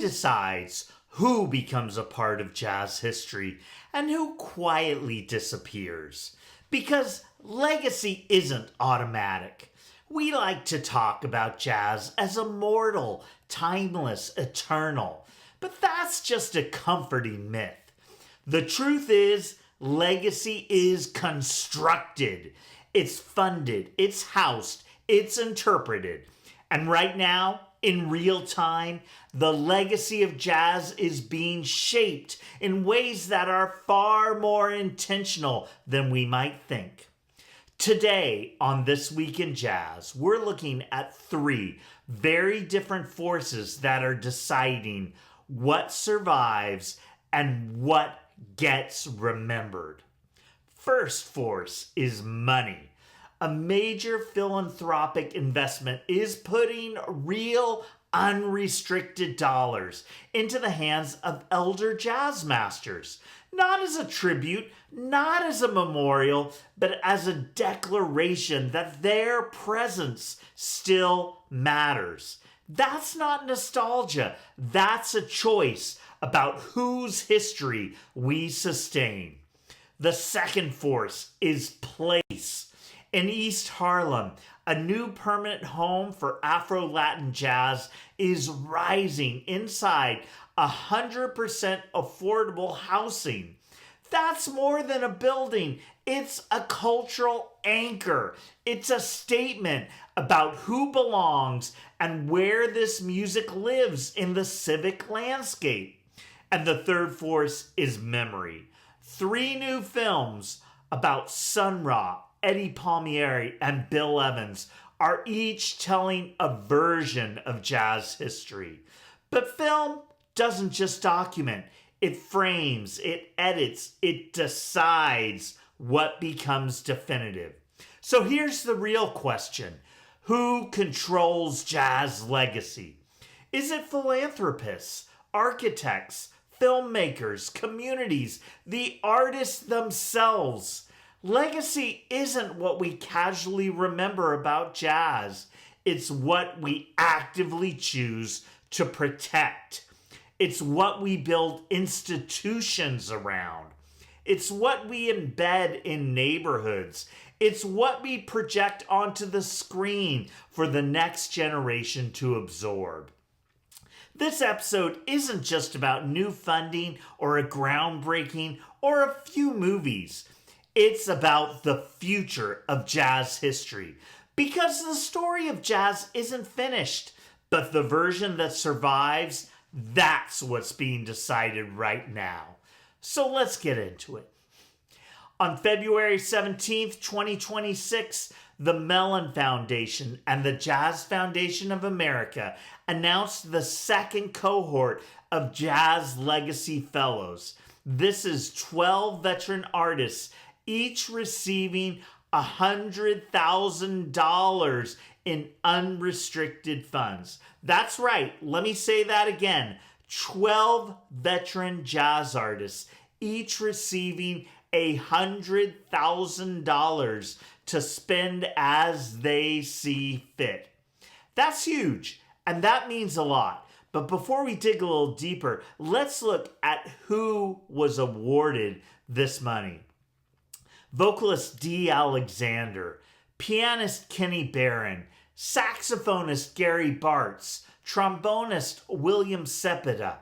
decides who becomes a part of jazz history and who quietly disappears? Because legacy isn't automatic. We like to talk about jazz as immortal, timeless, eternal. But that's just a comforting myth. The truth is, legacy is constructed. It's funded, it's housed, it's interpreted. And right now, in real time, the legacy of jazz is being shaped in ways that are far more intentional than we might think. Today, on This Week in Jazz, we're looking at three very different forces that are deciding what survives and what gets remembered. First force is money. A major philanthropic investment is putting real, unrestricted dollars into the hands of elder jazz masters. Not as a tribute, not as a memorial, but as a declaration that their presence still matters. That's not nostalgia. That's a choice about whose history we sustain. The second force is place. In East Harlem, a new permanent home for Afro Latin Jazz is rising inside 100% affordable housing. That's more than a building. It's a cultural anchor. It's a statement about who belongs and where this music lives in the civic landscape. And the third force is memory. 3 new films about Sun Ra, Eddie Palmieri, and Bill Evans are each telling a version of jazz history. But film doesn't just document. It frames, it edits, it decides what becomes definitive. So here's the real question. Who controls jazz legacy? Is it philanthropists, architects, filmmakers, communities, the artists themselves? Legacy isn't what we casually remember about jazz. It's what we actively choose to protect. It's what we build institutions around. It's what we embed in neighborhoods. It's what we project onto the screen for the next generation to absorb. This episode isn't just about new funding or a groundbreaking or a few movies. It's about the future of jazz history. Because the story of jazz isn't finished, but the version that survives, that's what's being decided right now. So let's get into it. On February 17th, 2026, the Mellon Foundation and the Jazz Foundation of America announced the second cohort of Jazz Legacy Fellows. This is 12 veteran artists, each receiving $100,000 in unrestricted funds. That's right, let me say that again. 12 veteran jazz artists, each receiving $100,000 to spend as they see fit. That's huge, and that means a lot. But before we dig a little deeper, let's look at who was awarded this money. Vocalist Dee Alexander, pianist Kenny Barron, saxophonist Gary Bartz, trombonist William Cepeda,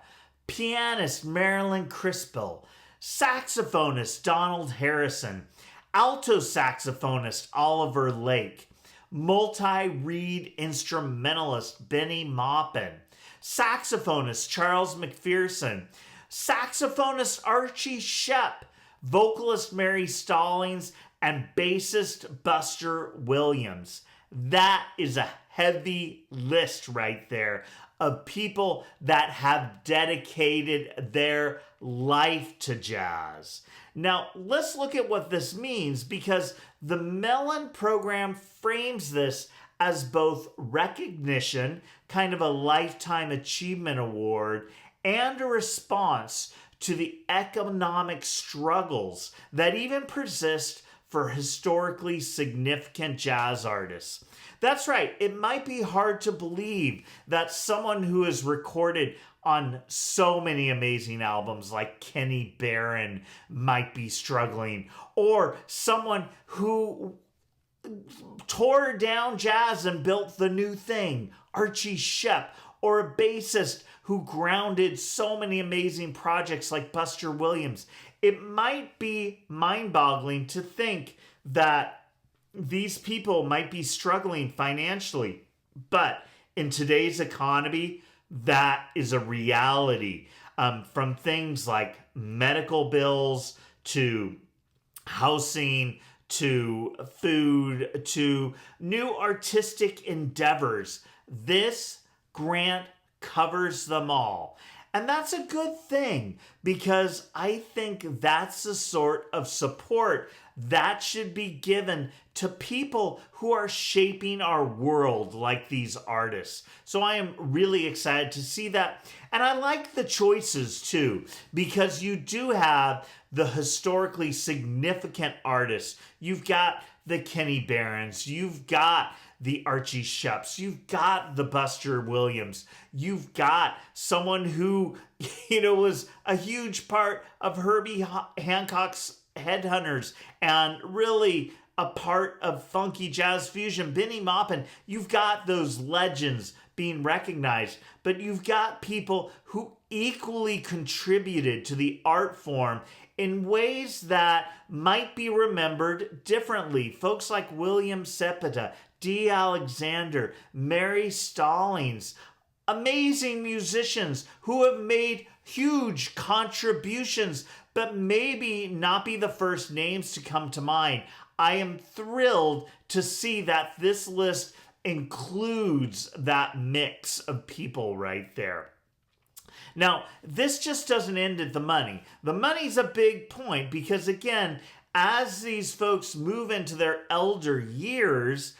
pianist Marilyn Crispell, saxophonist Donald Harrison, alto saxophonist Oliver Lake, multi-reed instrumentalist Bennie Maupin, saxophonist Charles McPherson, saxophonist Archie Shepp, vocalist Mary Stallings, and bassist Buster Williams. That is a heavy list right there of people that have dedicated their life to jazz. Now, let's look at what this means, because the Mellon program frames this as both recognition, kind of a lifetime achievement award, and a response to the economic struggles that even persist for historically significant jazz artists. That's right, it might be hard to believe that someone who has recorded on so many amazing albums, like Kenny Barron might be struggling, or someone who tore down jazz and built the new thing, Archie Shepp, or a bassist who grounded so many amazing projects like Buster Williams. It might be mind-boggling to think that these people might be struggling financially, but in today's economy, that is a reality. From things like medical bills to housing to food to new artistic endeavors. This grant covers them all. And that's a good thing, because I think that's the sort of support that should be given to people who are shaping our world like these artists. So I am really excited to see that. And I like the choices too, because you do have the historically significant artists. You've got the Kenny Barrons, you've got the Archie Shepps, you've got the Buster Williams, you've got someone who, was a huge part of Herbie Hancock's Headhunters and really a part of funky jazz fusion, Bennie Maupin. You've got those legends being recognized, but you've got people who equally contributed to the art form in ways that might be remembered differently. Folks like William Sepeda, Dee Alexander, Mary Stallings, amazing musicians who have made huge contributions, but maybe not be the first names to come to mind. I am thrilled to see that this list includes that mix of people right there. Now, this just doesn't end at the money. The money's a big point because, again, as these folks move into their elder years,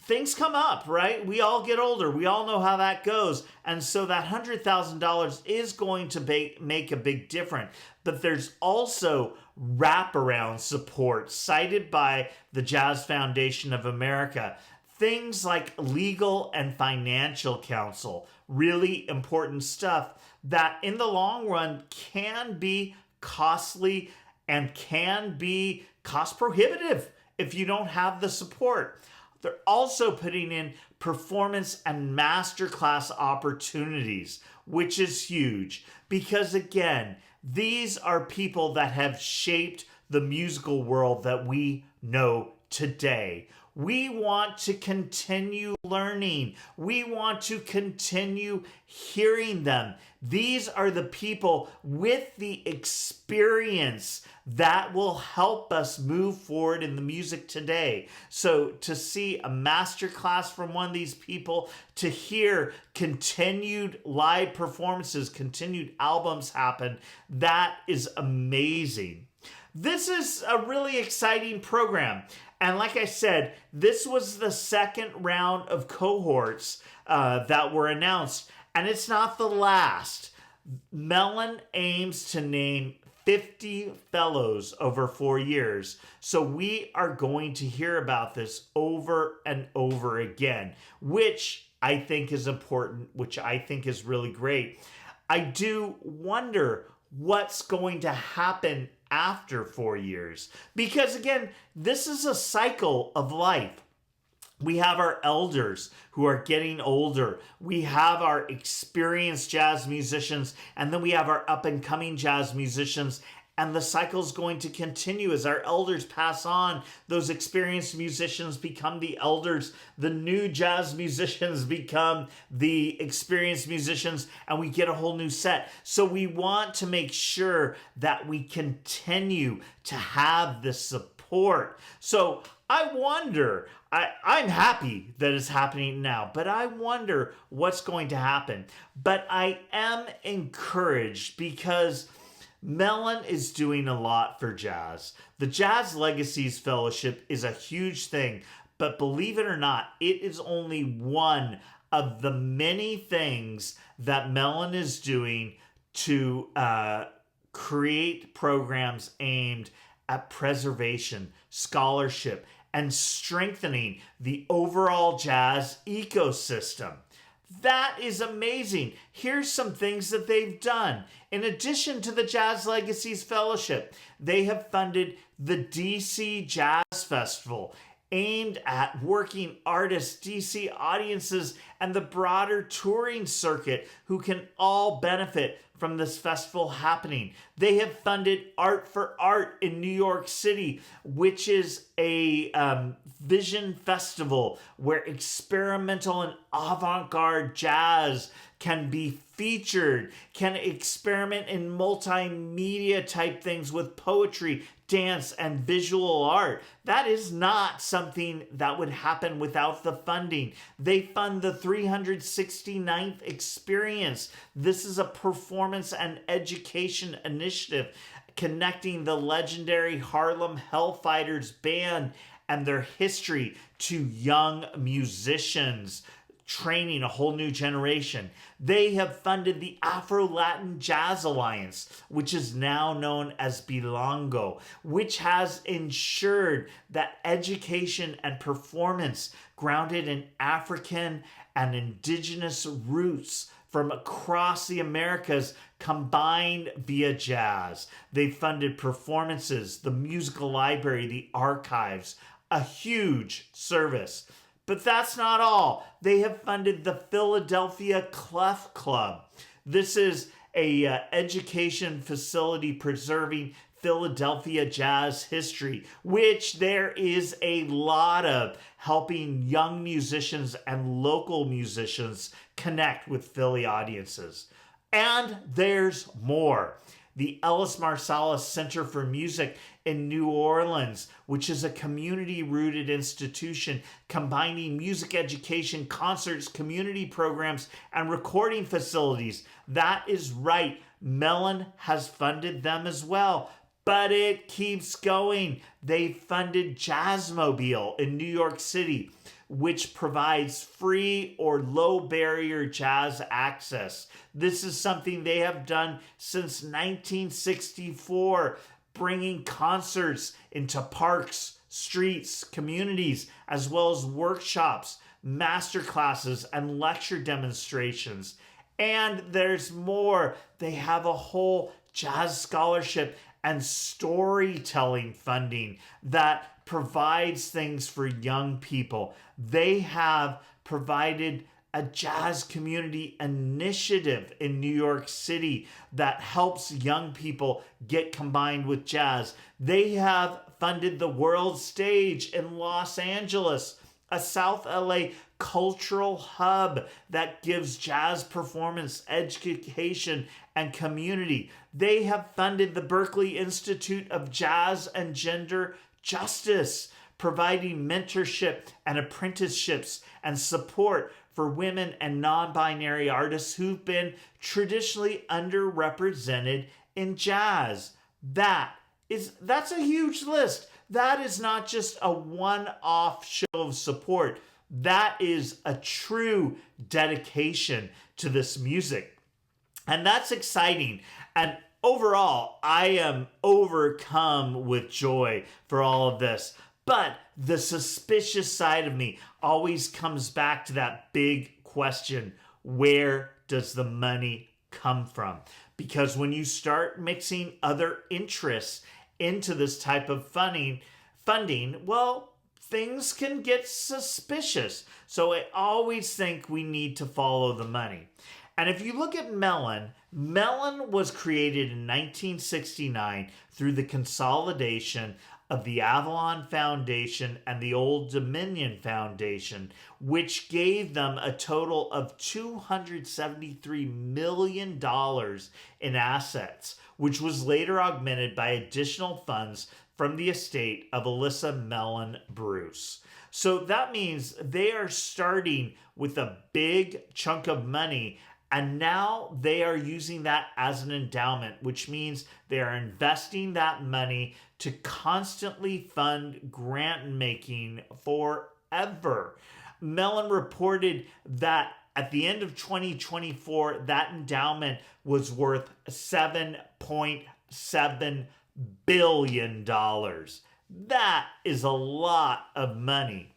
things come up, right? We all get older. We all know how that goes. And so that $100,000 is going to make a big difference. But there's also wraparound support cited by the Jazz Foundation of America. Things like legal and financial counsel, really important stuff that in the long run can be costly and can be cost prohibitive if you don't have the support. They're also putting in performance and masterclass opportunities, which is huge because, again, these are people that have shaped the musical world that we know today. We want to continue learning. We want to continue hearing them. These are the people with the experience that will help us move forward in the music today. So to see a masterclass from one of these people, to hear continued live performances, continued albums happen, that is amazing. This is a really exciting program. And like I said, this was the second round of cohorts that were announced. And it's not the last. Mellon aims to name 50 fellows over 4 years. So we are going to hear about this over and over again, which I think is important, which I think is really great. I do wonder what's going to happen after 4 years. Because again, this is a cycle of life. We have our elders who are getting older. We have our experienced jazz musicians, and then we have our up-and-coming jazz musicians. And the cycle is going to continue as our elders pass on. Those experienced musicians become the elders. The new jazz musicians become the experienced musicians, and we get a whole new set. So we want to make sure that we continue to have this support. So I wonder, I'm happy that it's happening now, but I wonder what's going to happen. But I am encouraged because Mellon is doing a lot for jazz. The Jazz Legacies Fellowship is a huge thing, but believe it or not, it is only one of the many things that Mellon is doing to create programs aimed at preservation, scholarship, and strengthening the overall jazz ecosystem. That is amazing. Here's some things that they've done. In addition to the Jazz Legacies Fellowship, they have funded the DC Jazz Festival, aimed at working artists, DC audiences, and the broader touring circuit who can all benefit from this festival happening. They have funded Art for Art in New York City, which is a vision festival where experimental and avant-garde jazz can be featured, can experiment in multimedia type things with poetry, dance, and visual art. That is not something that would happen without the funding. They fund the 369th Experience. This is a performance and education initiative connecting the legendary Harlem Hellfighters band and their history to young musicians, training a whole new generation. They have funded the Afro Latin Jazz Alliance, which is now known as Belongó, which has ensured that education and performance grounded in African and indigenous roots from across the Americas combined via jazz. They funded performances, the musical library, the archives, a huge service. But that's not all. They have funded the Philadelphia Clef Club. This is a education facility preserving Philadelphia jazz history, which there is a lot of, helping young musicians and local musicians connect with Philly audiences. And there's more. The Ellis Marsalis Center for Music in New Orleans, which is a community-rooted institution combining music education, concerts, community programs, and recording facilities. That is right. Mellon has funded them as well. But it keeps going. They funded Jazzmobile in New York City, which provides free or low barrier jazz access. This is something they have done since 1964, bringing concerts into parks, streets, communities, as well as workshops, master classes, and lecture demonstrations. And there's more. They have a whole jazz scholarship and storytelling funding that provides things for young people. They have provided a jazz community initiative in New York City that helps young people get combined with jazz. They have funded the World Stage in Los Angeles, a South LA cultural hub that gives jazz performance, education, and community. They have funded the Berkeley Institute of Jazz and Gender Justice, providing mentorship and apprenticeships and support for women and non-binary artists who've been traditionally underrepresented in jazz. That's a huge list. That is not just a one-off show of support. That is a true dedication to this music. And that's exciting. And overall, I am overcome with joy for all of this. But the suspicious side of me always comes back to that big question: where does the money come from? Because when you start mixing other interests into this type of funding, well, things can get suspicious. So I always think we need to follow the money. And if you look at Mellon was created in 1969 through the consolidation of the Avalon Foundation and the Old Dominion Foundation, which gave them a total of $273 million in assets, which was later augmented by additional funds from the estate of Alyssa Mellon Bruce. So that means they are starting with a big chunk of money, and now they are using that as an endowment, which means they are investing that money to constantly fund grant making forever. Mellon reported that at the end of 2024, that endowment was worth $7.7 billion. That is a lot of money.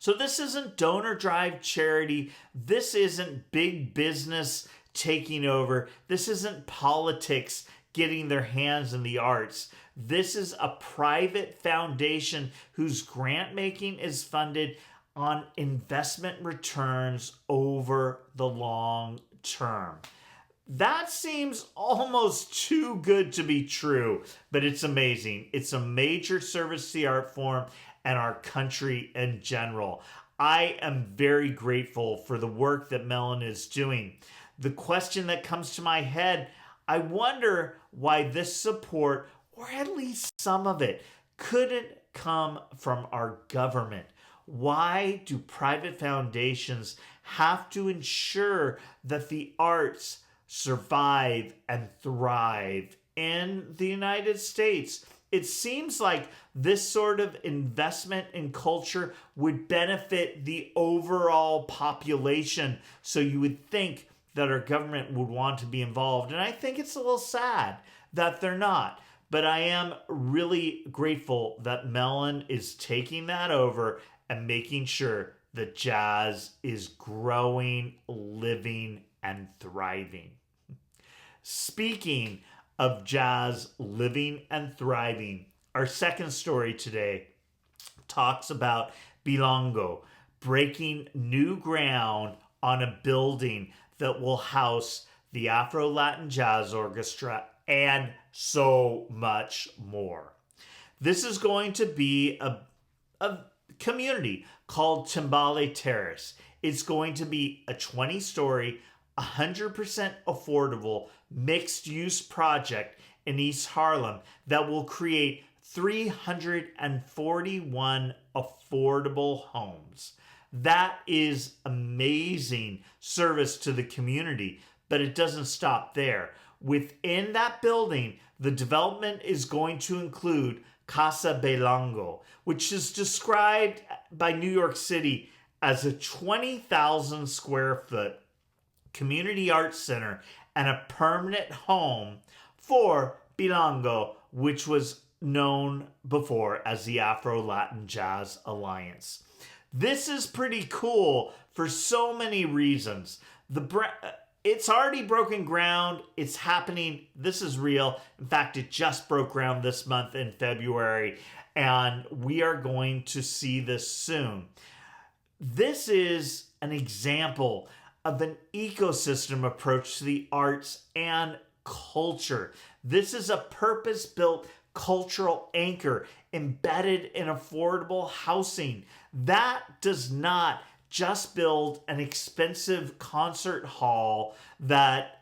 So this isn't donor drive charity. This isn't big business taking over. This isn't politics getting their hands in the arts. This is a private foundation whose grant making is funded on investment returns over the long term. That seems almost too good to be true, but it's amazing. It's a major service to the art form and our country in general. I am very grateful for the work that Mellon is doing. The question that comes to my head, I wonder why this support, or at least some of it, couldn't come from our government. Why do private foundations have to ensure that the arts survive and thrive in the United States? It seems like this sort of investment in culture would benefit the overall population. So you would think that our government would want to be involved. And I think it's a little sad that they're not. But I am really grateful that Mellon is taking that over and making sure that jazz is growing, living, and thriving. Speaking of jazz living and thriving, our second story today talks about Belongó breaking new ground on a building that will house the Afro Latin Jazz Orchestra and so much more. This is going to be a community called Timbale Terrace. It's going to be a 20-story, 100% affordable, mixed-use project in East Harlem that will create 341 affordable homes. That is amazing service to the community, but it doesn't stop there. Within that building, the development is going to include Casa Belongó, which is described by New York City as a 20,000 square foot community arts center and a permanent home for Belongó, which was known before as the Afro Latin Jazz Alliance. This is pretty cool for so many reasons. It's already broken ground. It's happening. This is real. In fact, it just broke ground this month in February, and we are going to see this soon. This is an example of an ecosystem approach to the arts and culture. This is a purpose-built cultural anchor embedded in affordable housing. That does not just build an expensive concert hall that,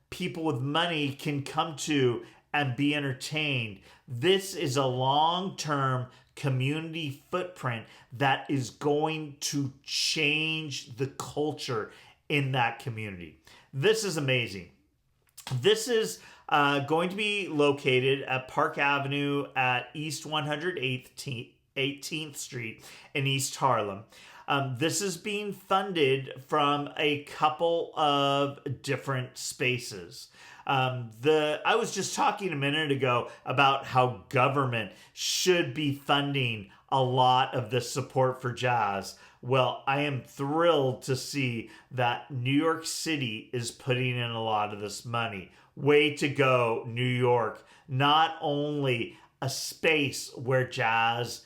people with money can come to and be entertained. This is a long-term community footprint that is going to change the culture in that community. This is amazing. This is going to be located at Park Avenue at East 118th Street in East Harlem. This is being funded from a couple of different spaces. I was just talking a minute ago about how government should be funding a lot of the support for jazz. Well, I am thrilled to see that New York City is putting in a lot of this money. Way to go, New York. Not only a space where jazz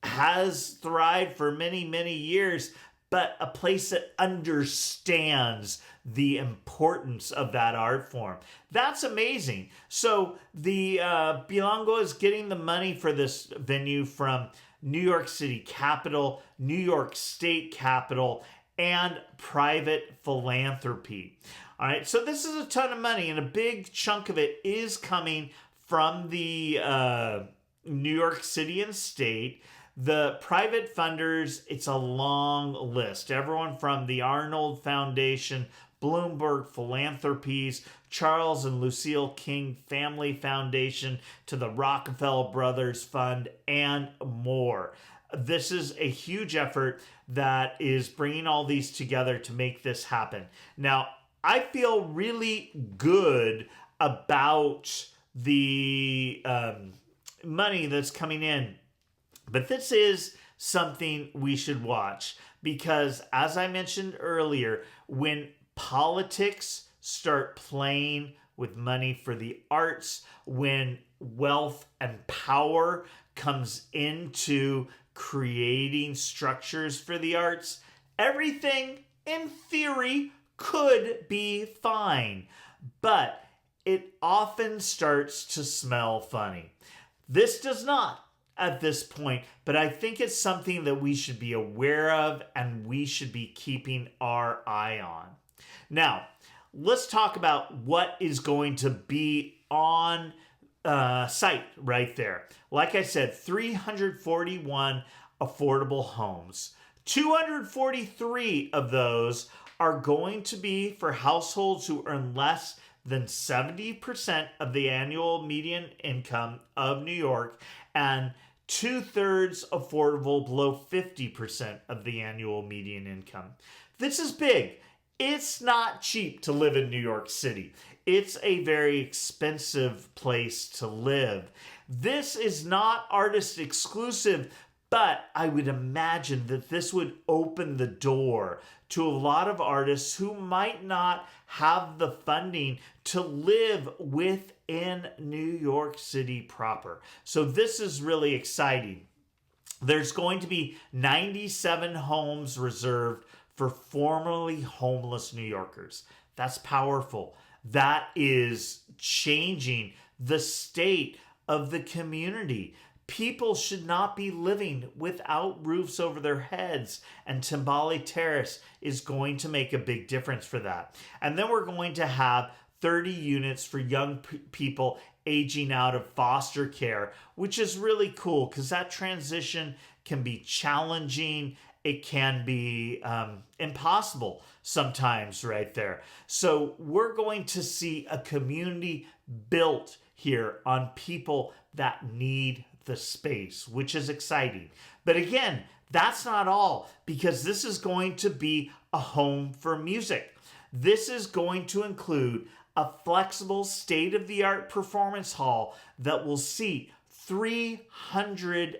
has thrived for many, many years, but a place that understands the importance of that art form. That's amazing. So the Belongó is getting the money for this venue from New York City Capital, New York State Capital, and private philanthropy. All right, so this is a ton of money, and a big chunk of it is coming from the New York City and state. The private funders, it's a long list. Everyone from the Arnold Foundation, Bloomberg Philanthropies, Charles and Lucille King Family Foundation, to the Rockefeller Brothers Fund, and more. This is a huge effort that is bringing all these together to make this happen. Now, I feel really good about the money that's coming in, but this is something we should watch because, as I mentioned earlier, when politics start playing with money for the arts, when wealth and power comes into creating structures for the arts, everything in theory could be fine, but it often starts to smell funny. This does not at this point, but I think it's something that we should be aware of and we should be keeping our eye on. Now, let's talk about what is going to be on site right there. Like I said, 341 affordable homes. 243 of those are going to be for households who earn less than 70% of the annual median income of New York, and 2/3 affordable below 50% of the annual median income. This is big. It's not cheap to live in New York City. It's a very expensive place to live. This is not artist exclusive, but I would imagine that this would open the door to a lot of artists who might not have the funding to live within New York City proper. So this is really exciting. There's going to be 97 homes reserved for formerly homeless New Yorkers. That's powerful. That is changing the state of the community. People should not be living without roofs over their heads, and Timbale Terrace is going to make a big difference for that. And then we're going to have 30 units for young people aging out of foster care, which is really cool because that transition can be challenging. It can be impossible sometimes right there. So we're going to see a community built here on people that need the space, which is exciting. But again, that's not all, because this is going to be a home for music. This is going to include a flexible state-of-the-art performance hall that will seat 300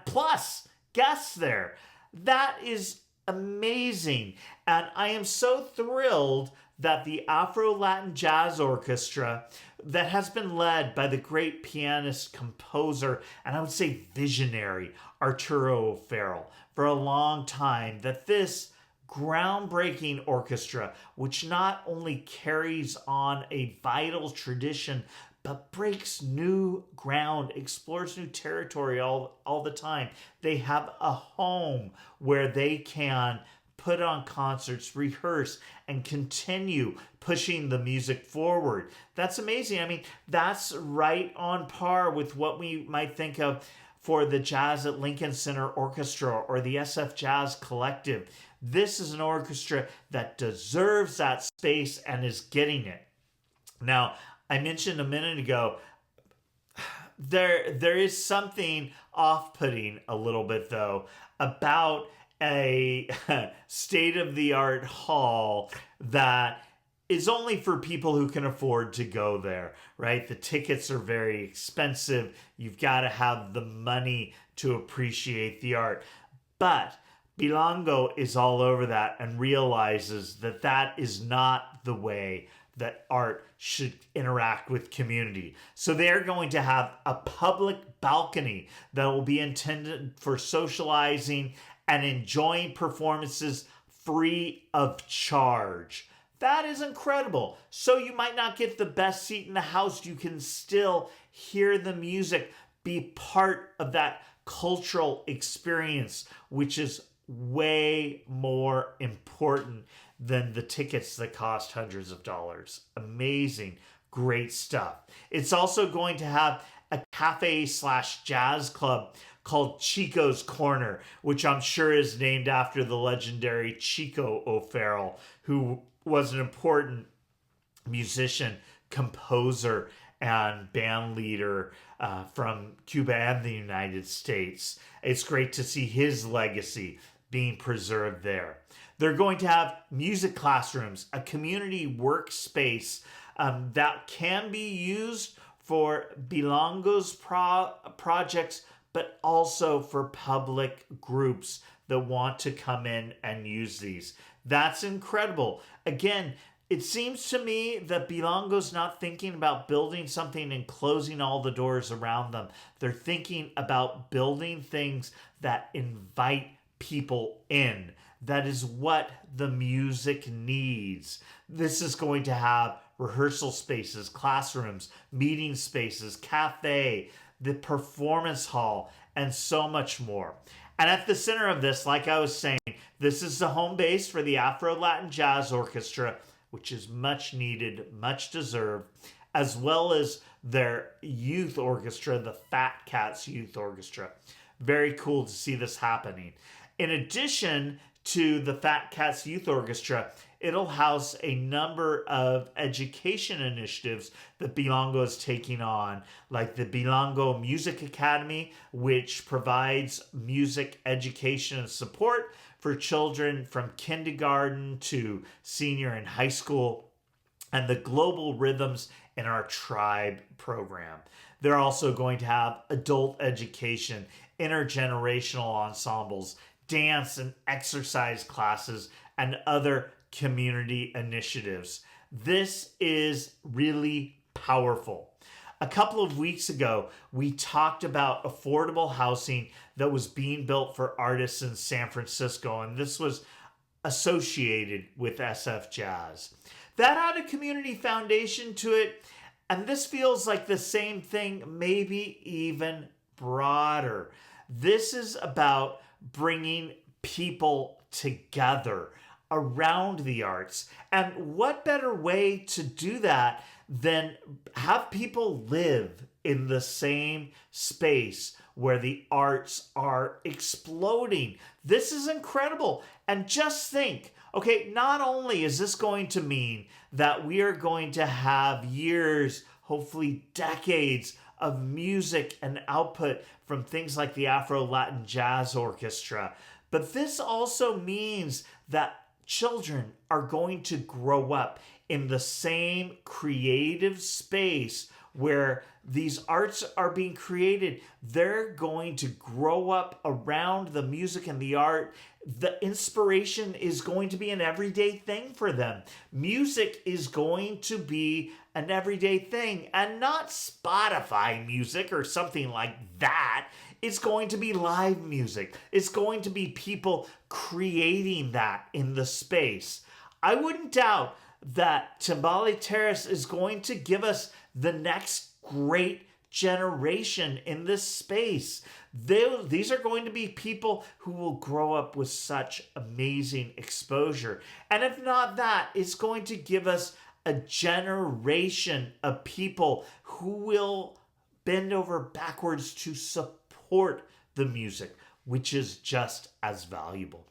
plus guests there. That is amazing. And I am so thrilled that the Afro Latin Jazz Orchestra, that has been led by the great pianist, composer, and I would say visionary, Arturo O'Farrell, for a long time, that this groundbreaking orchestra, which not only carries on a vital tradition, but breaks new ground, explores new territory all the time. They have a home where they can put on concerts, rehearse, and continue pushing the music forward. That's amazing. I mean, that's right on par with what we might think of for the Jazz at Lincoln Center Orchestra or the SF Jazz Collective. This is an orchestra that deserves that space and is getting it. Now, I mentioned a minute ago, there is something off-putting a little bit, though, about a state-of-the-art hall that is only for people who can afford to go there, right? The tickets are very expensive. You've got to have the money to appreciate the art. But Belongó is all over that and realizes that that is not the way that art should interact with community. So they're going to have a public balcony that will be intended for socializing and enjoying performances free of charge. That is incredible. So you might not get the best seat in the house. You can still hear the music, be part of that cultural experience, which is way more important than the tickets that cost hundreds of dollars. Amazing, great stuff. It's also going to have a cafe/jazz club called Chico's Corner, which I'm sure is named after the legendary Chico O'Farrell, who was an important musician, composer, and band leader from Cuba and the United States. It's great to see his legacy being preserved there. They're going to have music classrooms, a community workspace that can be used for Belongó's projects, but also for public groups that want to come in and use these. That's incredible. Again, it seems to me that Belongó's not thinking about building something and closing all the doors around them. They're thinking about building things that invite people in. That is what the music needs. This is going to have rehearsal spaces, classrooms, meeting spaces, cafe, the performance hall, and so much more. And at the center of this, like I was saying, this is the home base for the Afro Latin Jazz Orchestra, which is much needed, much deserved, as well as their youth orchestra, the Fat Cats Youth Orchestra. Very cool to see this happening. In addition to the Fat Cats Youth Orchestra, it'll house a number of education initiatives that Belongó is taking on, like the Belongó Music Academy, which provides music education and support for children from kindergarten to senior and high school, and the Global Rhythms in Our Tribe program. They're also going to have adult education, intergenerational ensembles, dance and exercise classes, and other community initiatives. This is really powerful. A couple of weeks ago, we talked about affordable housing that was being built for artists in San Francisco, and this was associated with SF Jazz. That had a community foundation to it, and this feels like the same thing, maybe even broader. This is about bringing people together around the arts. And what better way to do that than have people live in the same space where the arts are exploding? This is incredible. And just think, okay, not only is this going to mean that we are going to have years, hopefully decades, of music and output from things like the Afro Latin Jazz Orchestra, but this also means that children are going to grow up in the same creative space where these arts are being created. They're going to grow up around the music and the art. The inspiration is going to be an everyday thing for them. Music is going to be an everyday thing, and not Spotify music or something like that. It's going to be live music. It's going to be people creating that in the space. I wouldn't doubt that Timbale Terrace is going to give us the next great generation in this space. These are going to be people who will grow up with such amazing exposure. And if not that, it's going to give us a generation of people who will bend over backwards to support the music, which is just as valuable.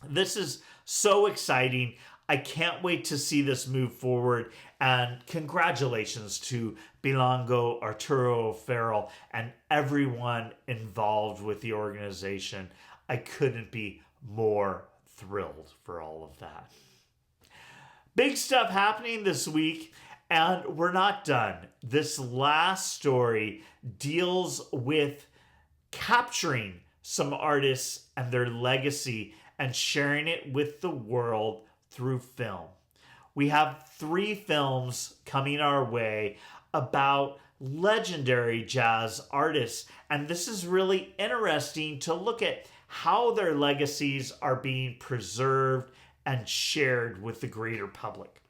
This is so exciting. I can't wait to see this move forward, and congratulations to Belongó, Arturo Farrell, and everyone involved with the organization. I couldn't be more thrilled for all of that. Big stuff happening this week, and we're not done. This last story deals with capturing some artists and their legacy and sharing it with the world through film. We have 3 films coming our way about legendary jazz artists, and this is really interesting to look at how their legacies are being preserved and shared with the greater public.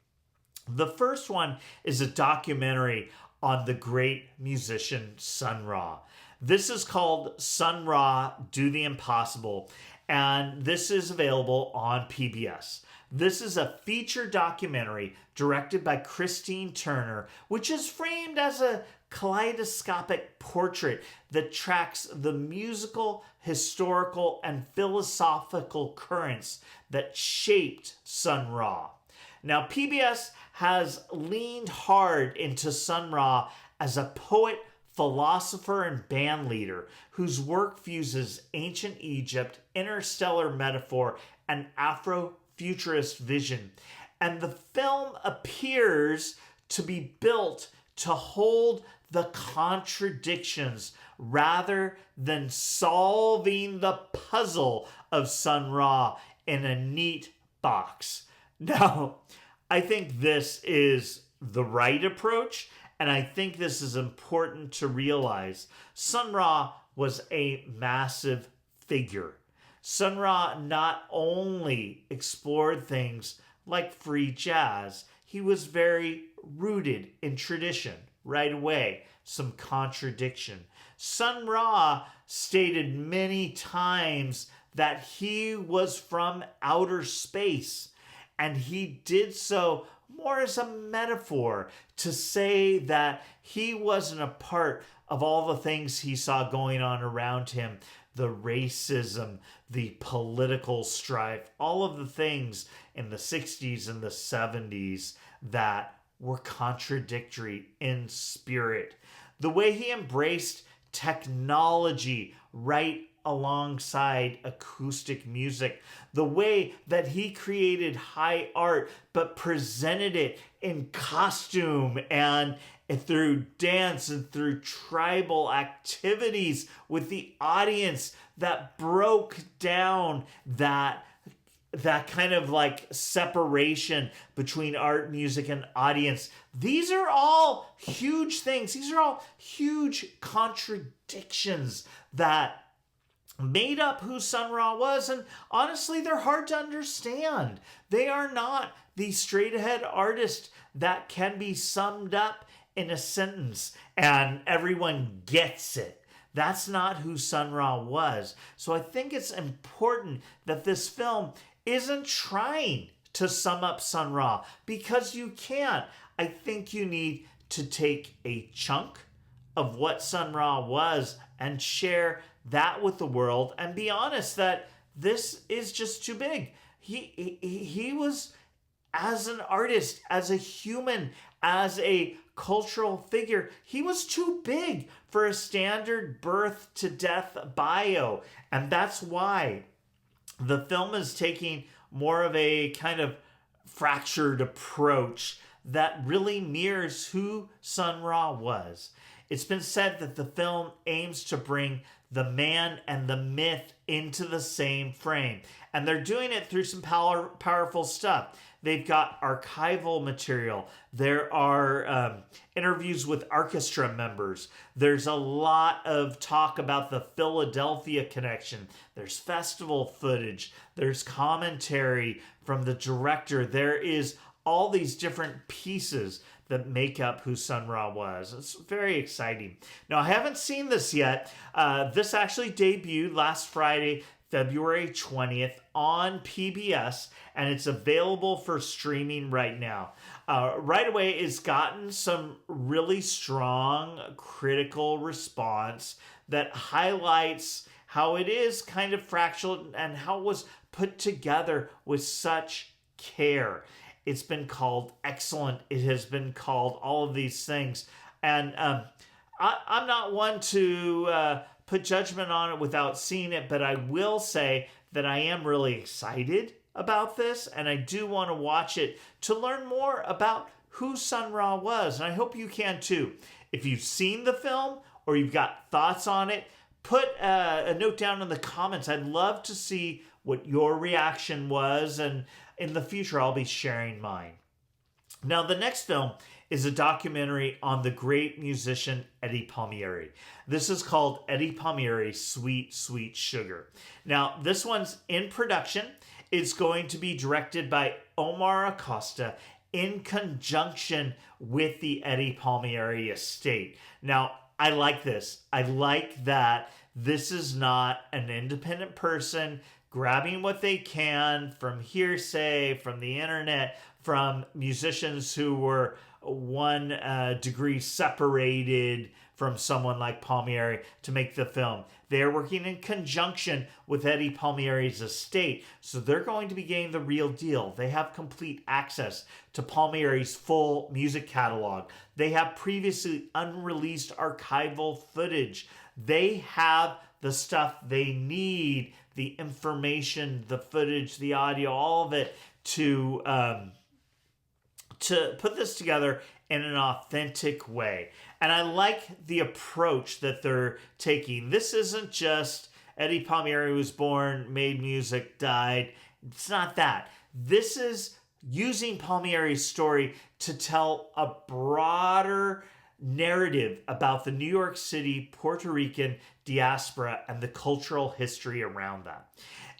The first one is a documentary on the great musician Sun Ra. This is called Sun Ra Do the Impossible, and this is available on PBS. This is a feature documentary directed by Christine Turner, which is framed as a kaleidoscopic portrait that tracks the musical, historical, and philosophical currents that shaped Sun Ra. Now, PBS has leaned hard into Sun Ra as a poet, philosopher, and band leader whose work fuses ancient Egypt, interstellar metaphor, and Afro-futurist vision. And the film appears to be built to hold the contradictions rather than solving the puzzle of Sun Ra in a neat box. Now, I think this is the right approach, and I think this is important to realize. Sun Ra was a massive figure. Sun Ra not only explored things like free jazz, he was very rooted in tradition right away, some contradiction. Sun Ra stated many times that he was from outer space, and he did so more as a metaphor to say that he wasn't a part of all the things he saw going on around him, the racism, the political strife, all of the things in the 60s and the 70s that were contradictory in spirit. The way he embraced technology right alongside acoustic music, the way that he created high art but presented it in costume and through dance and through tribal activities with the audience that broke down that kind of like separation between art, music, and audience. These are all huge things. These are all huge contradictions that made up who Sun Ra was, and honestly, they're hard to understand. They are not the straight-ahead artist that can be summed up in a sentence and everyone gets it. That's not who Sun Ra was. So I think it's important that this film isn't trying to sum up Sun Ra, because you can't. I think you need to take a chunk of what Sun Ra was and share that with the world and be honest that this is just too big. He was, as an artist, as a human, as a cultural figure, he was too big for a standard birth to death bio. And that's why the film is taking more of a kind of fractured approach that really mirrors who Sun Ra was. It's been said that the film aims to bring the man and the myth into the same frame. And they're doing it through some powerful stuff. They've got archival material. There are interviews with orchestra members. There's a lot of talk about the Philadelphia connection. There's festival footage. There's commentary from the director. There is all these different pieces that make up who Sun Ra was. It's very exciting. Now, I haven't seen this yet. This actually debuted last Friday, February 20th on PBS, and it's available for streaming right now. Right away, it's gotten some really strong critical response that highlights how it is kind of fractal and how it was put together with such care. It's been called excellent. It has been called all of these things. And I'm not one to put judgment on it without seeing it, but I will say that I am really excited about this, and I do want to watch it to learn more about who Sun Ra was, and I hope you can too. If you've seen the film or you've got thoughts on it, put a note down in the comments. I'd love to see what your reaction was, and in the future, I'll be sharing mine. Now, the next film is a documentary on the great musician Eddie Palmieri. This is called Eddie Palmieri, Sweet, Sweet Sugar. Now, this one's in production. It's going to be directed by Omar Acosta in conjunction with the Eddie Palmieri estate. Now, I like this. I like that this is not an independent person grabbing what they can from hearsay, from the internet, from musicians who were one degree separated from someone like Palmieri to make the film. They're working in conjunction with Eddie Palmieri's estate, so they're going to be getting the real deal. They have complete access to Palmieri's full music catalog. They have previously unreleased archival footage. They have the stuff they need, the information, the footage, the audio, all of it to to put this together in an authentic way. And I like the approach that they're taking. This isn't just Eddie Palmieri was born, made music, died. It's not that. This is using Palmieri's story to tell a broader narrative about the New York City, Puerto Rican diaspora and the cultural history around that.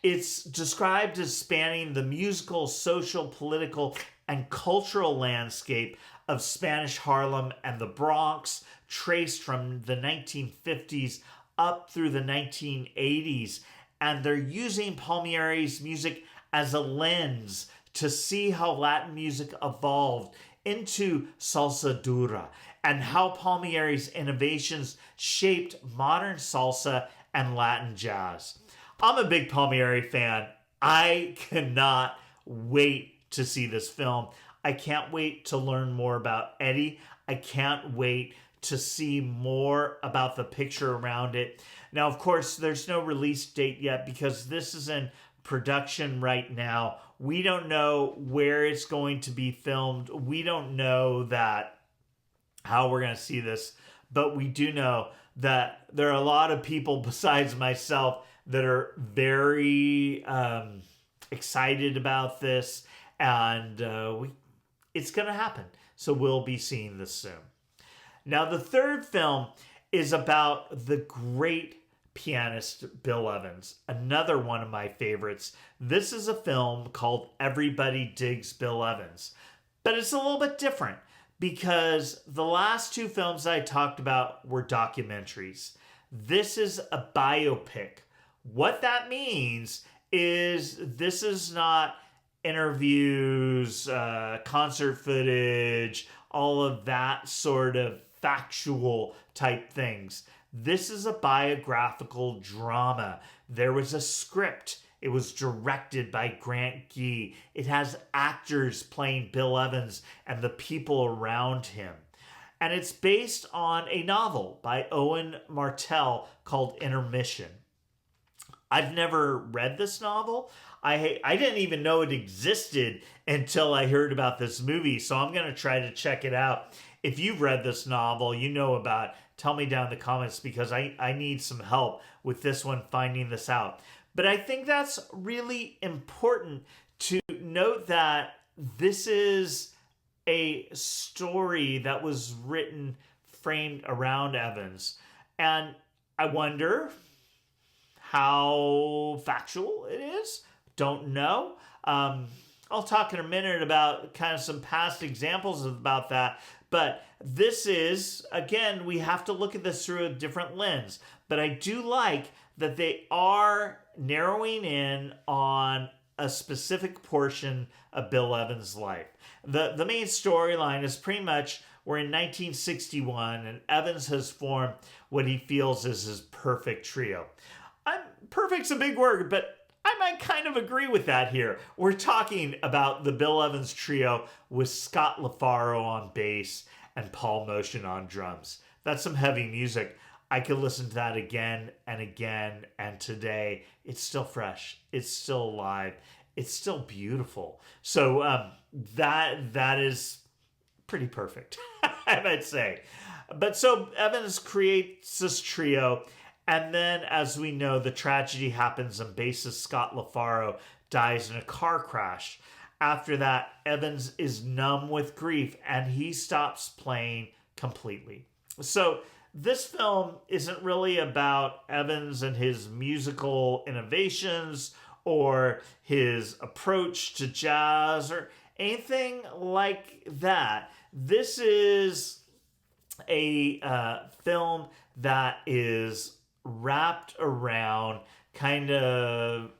It's described as spanning the musical, social, political, and cultural landscape of Spanish Harlem and the Bronx, traced from the 1950s up through the 1980s. And they're using Palmieri's music as a lens to see how Latin music evolved into salsa dura and how Palmieri's innovations shaped modern salsa and Latin jazz. I'm a big Palmieri fan. I cannot wait to see this film. I can't wait to learn more about Eddie. I can't wait to see more about the picture around it. Now, of course, there's no release date yet because this is in production right now. We don't know where it's going to be filmed. We don't know how we're going to see this, but we do know that there are a lot of people besides myself that are very excited about this, and it's going to happen. So we'll be seeing this soon. Now, the third film is about the great pianist Bill Evans, another one of my favorites. This is a film called Everybody Digs Bill Evans, but it's a little bit different because the last two films I talked about were documentaries. This is a biopic. What that means is this is not interviews, concert footage, all of that sort of factual type things. This is a biographical drama. There was a script. It was directed by Grant Gee. It has actors playing Bill Evans and the people around him. And it's based on a novel by Owen Martell called Intermission. I've never read this novel. I didn't even know it existed until I heard about this movie, so I'm going to try to check it out. If you've read this novel, you know about it, tell me down in the comments because I need some help with this one, finding this out. But I think that's really important to note that this is a story that was written, framed around Evans. And I wonder how factual it is. Don't know. I'll talk in a minute about kind of some past examples about that. But this is, again, we have to look at this through a different lens. But I do like that they are narrowing in on a specific portion of Bill Evans' life. The main storyline is pretty much we're in 1961 and Evans has formed what he feels is his perfect trio. Perfect's a big word, but I might kind of agree with that here. We're talking about the Bill Evans trio with Scott LaFaro on bass and Paul Motian on drums. That's some heavy music. I could listen to that again and again, and today it's still fresh. It's still alive. It's still beautiful. So that is pretty perfect, I might say. But so Evans creates this trio. And then, as we know, the tragedy happens and bassist Scott LaFaro dies in a car crash. After that, Evans is numb with grief and he stops playing completely. So this film isn't really about Evans and his musical innovations or his approach to jazz or anything like that. This is a film that is wrapped around kind of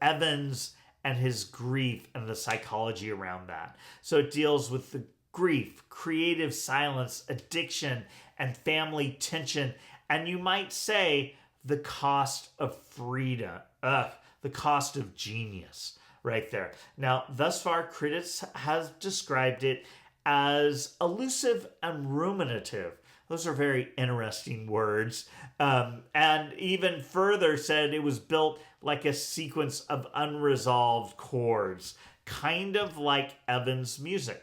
Evans and his grief and the psychology around that. So it deals with the grief, creative silence, addiction, and family tension. And you might say the cost of freedom, the cost of genius right there. Now, thus far, critics have described it as elusive and ruminative. Those are very interesting words. And even further said it was built like a sequence of unresolved chords, kind of like Evans' music.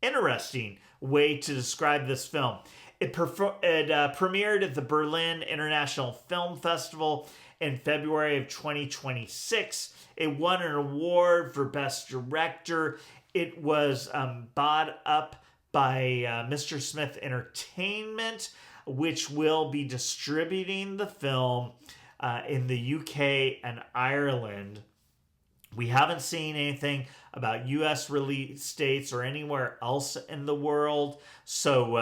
Interesting way to describe this film. It premiered at the Berlin International Film Festival in February of 2026. It won an award for Best Director. It was bought up by Mr. Smith Entertainment, which will be distributing the film in the UK and Ireland. We haven't seen anything about US release dates or anywhere else in the world. So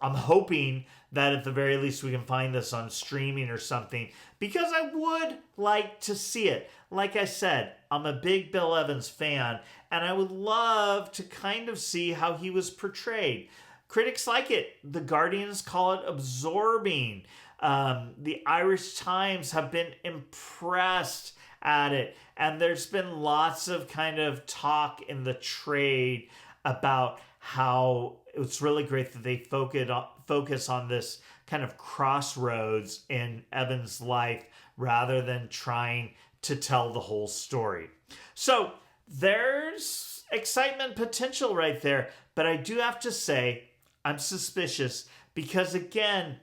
I'm hoping that at the very least we can find this on streaming or something, because I would like to see it. Like I said, I'm a big Bill Evans fan, and I would love to kind of see how he was portrayed. Critics like it. The Guardians call it absorbing. The Irish Times have been impressed at it, and there's been lots of kind of talk in the trade about how it's really great that they focus on this kind of crossroads in Evans' life rather than trying to tell the whole story. So there's excitement potential right there, but I do have to say I'm suspicious because, again,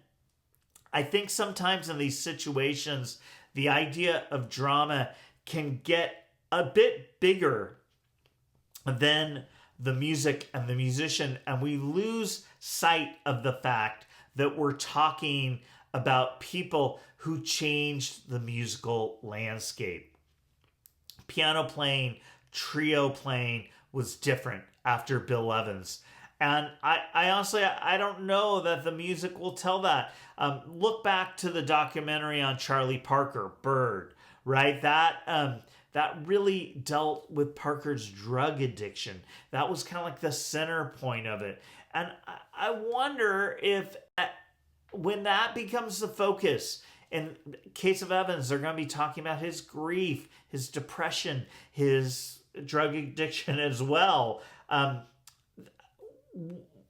I think sometimes in these situations, the idea of drama can get a bit bigger than the music and the musician, and we lose sight of the fact that we're talking about people who changed the musical landscape. Piano playing, trio playing was different after Bill Evans. And I honestly, I don't know that the music will tell that. Look back to the documentary on Charlie Parker, Bird, right? That really dealt with Parker's drug addiction. That was kind of like the center point of it. And I wonder if when that becomes the focus, in the case of Evans, they're going to be talking about his grief, his depression, his drug addiction as well.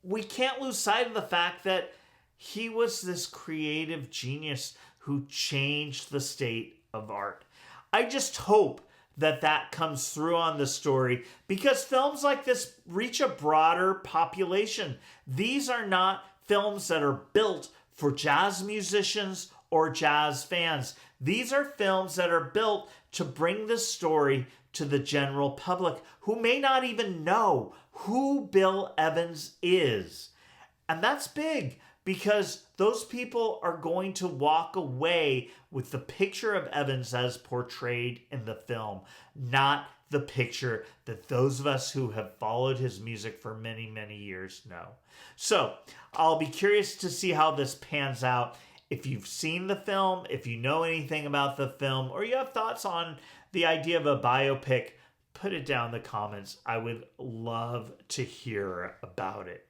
We can't lose sight of the fact that he was this creative genius who changed the state of art. I just hope that comes through on the story, because films like this reach a broader population. These are not films that are built for jazz musicians or jazz fans. These are films that are built to bring the story to the general public who may not even know who Bill Evans is. And that's big, because those people are going to walk away with the picture of Evans as portrayed in the film, not the picture that those of us who have followed his music for many, many years know. So I'll be curious to see how this pans out. If you've seen the film, if you know anything about the film, or you have thoughts on the idea of a biopic, put it down in the comments. I would love to hear about it.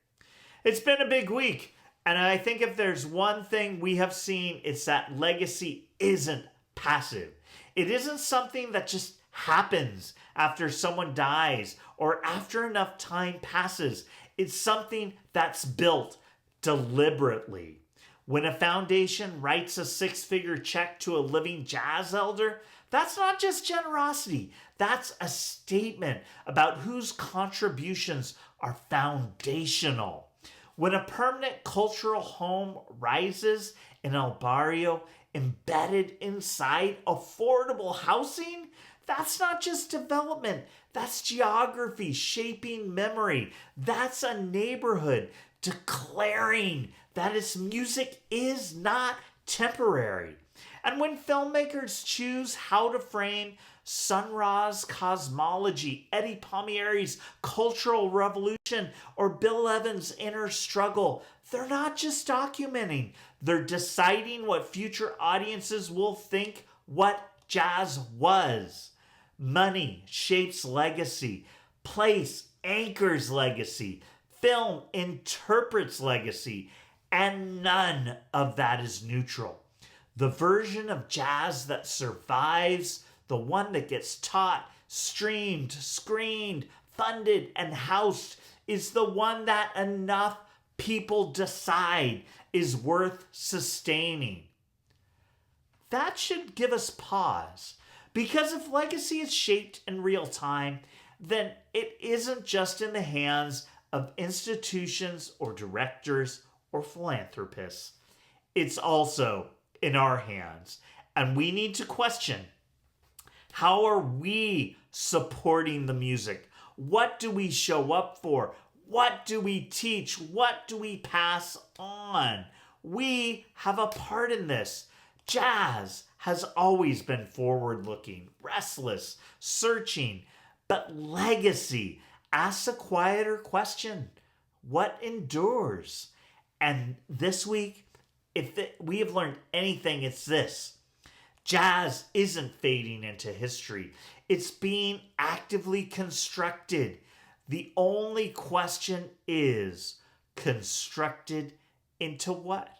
It's been a big week, and I think if there's one thing we have seen, it's that legacy isn't passive. It isn't something that just happens after someone dies or after enough time passes. It's something that's built deliberately. When a foundation writes a 6-figure check to a living jazz elder, that's not just generosity. That's a statement about whose contributions are foundational. When a permanent cultural home rises in El Barrio, embedded inside affordable housing, that's not just development. That's geography shaping memory. That's a neighborhood declaring that its music is not temporary. And when filmmakers choose how to frame Sun Ra's cosmology, Eddie Palmieri's cultural revolution, or Bill Evans' inner struggle, they're not just documenting. They're deciding what future audiences will think what jazz was. Money shapes legacy. Place anchors legacy. Film interprets legacy. And none of that is neutral. The version of jazz that survives, the one that gets taught, streamed, screened, funded, and housed, is the one that enough people decide is worth sustaining. That should give us pause, because if legacy is shaped in real time, then it isn't just in the hands of institutions or directors or philanthropists. It's also in our hands. And we need to question, how are we supporting the music? What do we show up for? What do we teach? What do we pass on? We have a part in this. Jazz has always been forward-looking, restless, searching, but legacy asks a quieter question. What endures? And this week, if we have learned anything, it's this. Jazz isn't fading into history. It's being actively constructed. The only question is, constructed into what?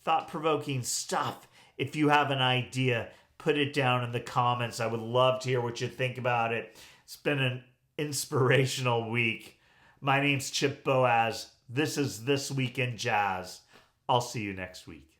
Thought-provoking stuff. If you have an idea, put it down in the comments. I would love to hear what you think about it. It's been an inspirational week. My name's Chip Boaz. This is This Week in Jazz. I'll see you next week.